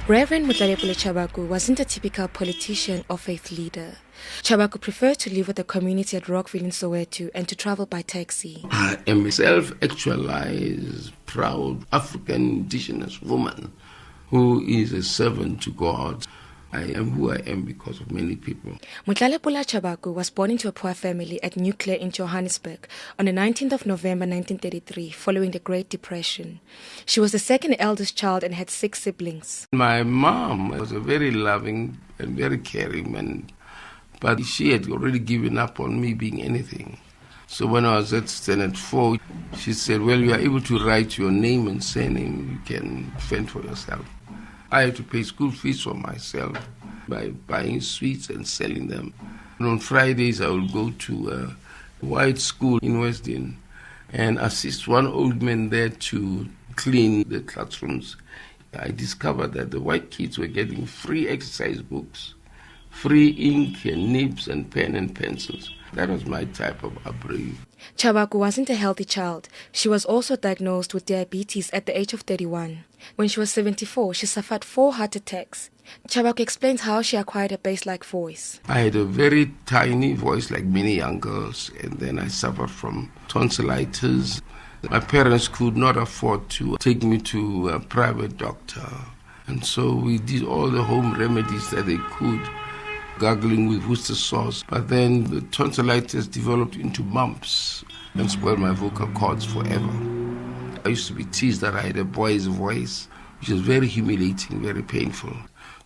Reverend Motlalepula Chabaku wasn't a typical politician or faith leader. Chabaku preferred to live with the community at Rockville in Soweto and to travel by taxi. I am a self-actualized, proud African indigenous woman who is a servant to God. I am who I am because of many people. Motlalepula Chabaku was born into a poor family at New Clare in Johannesburg on the 19th of November 1933, following the Great Depression. She was the second eldest child and had 6 siblings. My mom was a very loving and very caring man, but she had already given up on me being anything. So when I was at Standard 4, she said, well, you are able to write your name and surname, you can fend for yourself. I had to pay school fees for myself by buying sweets and selling them. And on Fridays, I would go to a white school in Weston and assist one old man there to clean the classrooms. I discovered that the white kids were getting free exercise books, free ink and nibs and pen and pencils. That was my type of upbringing. Chabaku wasn't a healthy child. She was also diagnosed with diabetes at the age of 31. When she was 74, she suffered 4 heart attacks. Chabaku explains how she acquired a bass-like voice. I had a very tiny voice like many young girls, and then I suffered from tonsillitis. My parents could not afford to take me to a private doctor, and so we did all the home remedies that they could, gargling with Worcester sauce. But then the tonsillitis developed into bumps and spoiled my vocal cords forever. I used to be teased that I had a boy's voice, which is very humiliating, very painful.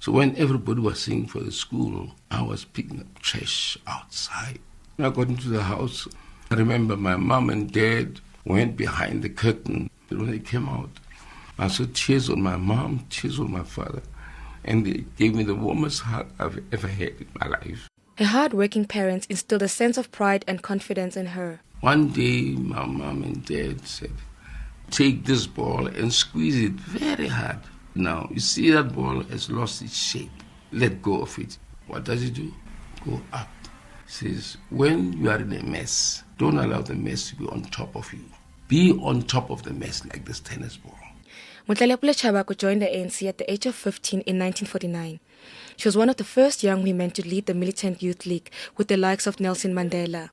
So when everybody was singing for the school, I was picking up trash outside. When I got into the house, I remember my mom and dad went behind the curtain. When they came out, I saw tears on my mom, tears on my father, and they gave me the warmest hug I've ever had in my life. Her hard-working parents instilled a sense of pride and confidence in her. One day, my mom and dad said, take this ball and squeeze it very hard. Now, you see that ball has lost its shape. Let go of it. What does it do? Go up. It says, when you are in a mess, don't allow the mess to be on top of you. Be on top of the mess like this tennis ball. Motlalepula Chabaku joined the ANC at the age of 15 in 1949. She was one of the first young women to lead the Militant Youth League with the likes of Nelson Mandela.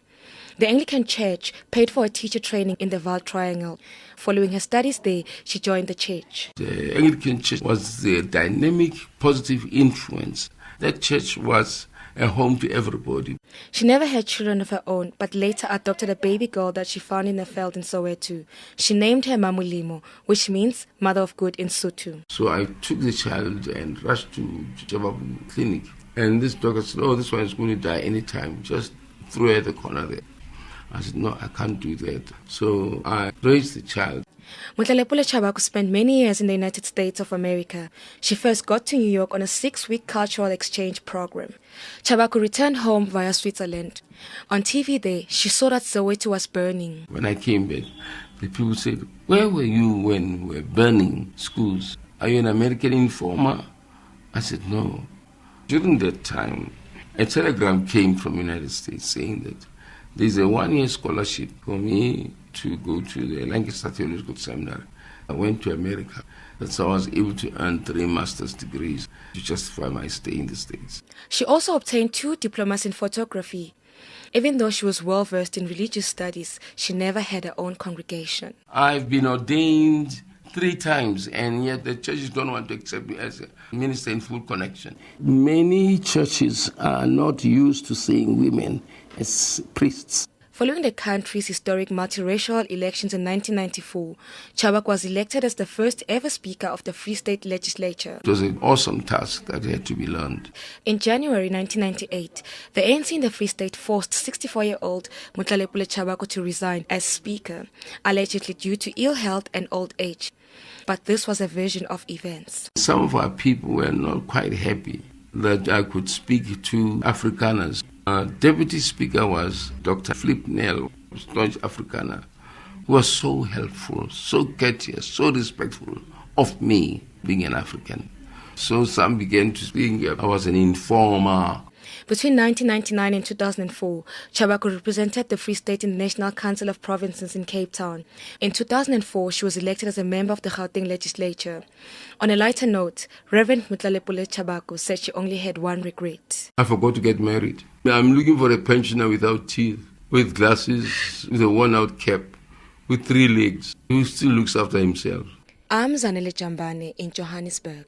The Anglican Church paid for her teacher training in the Vaal Triangle. Following her studies there, she joined the church. The Anglican Church was the dynamic, positive influence. That church was a home to everybody. She never had children of her own, but later adopted a baby girl that she found in a field in Soweto. She named her Mamulimo, which means mother of good in Sotho. So I took the child and rushed to Chabaku clinic. And this doctor said, oh, this one is going to die anytime. Just throw her at the corner there. I said, no, I can't do that. So I raised the child. Motlalepula Chabaku spent many years in the United States of America. She first got to New York on a 6-week cultural exchange program. Chabaku returned home via Switzerland. On TV there, she saw that Soweto was burning. When I came back, the people said, where were you when we were burning schools? Are you an American informer? I said, no. During that time, a telegram came from the United States saying that there's a 1-year scholarship for me to go to the Lancaster Theological Seminary. I went to America. That's how I was able to earn 3 master's degrees to justify my stay in the States. She also obtained 2 diplomas in photography. Even though she was well-versed in religious studies, she never had her own congregation. I've been ordained 3 times, and yet the churches don't want to accept me as a minister in full connection. Many churches are not used to seeing women as priests. Following the country's historic multiracial elections in 1994, Chabaku was elected as the first ever Speaker of the Free State legislature. It was an awesome task that had to be learned. In January 1998, the ANC in the Free State forced 64-year-old Motlalepula Chabaku to resign as Speaker, allegedly due to ill health and old age. But this was a version of events. Some of our people were not quite happy that I could speak to Afrikaners. Deputy Speaker was Dr. Flip Nel, staunch Afrikaner, who was so helpful, so courteous, so respectful of me being an African. So some began to think I was an informer. Between 1999 and 2004, Chabaku represented the Free State in the National Council of Provinces in Cape Town. In 2004, she was elected as a member of the Gauteng legislature. On a lighter note, Reverend Motlalepula Chabaku said she only had one regret. I forgot to get married. I'm looking for a pensioner without teeth, with glasses, with a worn-out cap, with 3 legs, who still looks after himself. I'm Zanele Jambane in Johannesburg.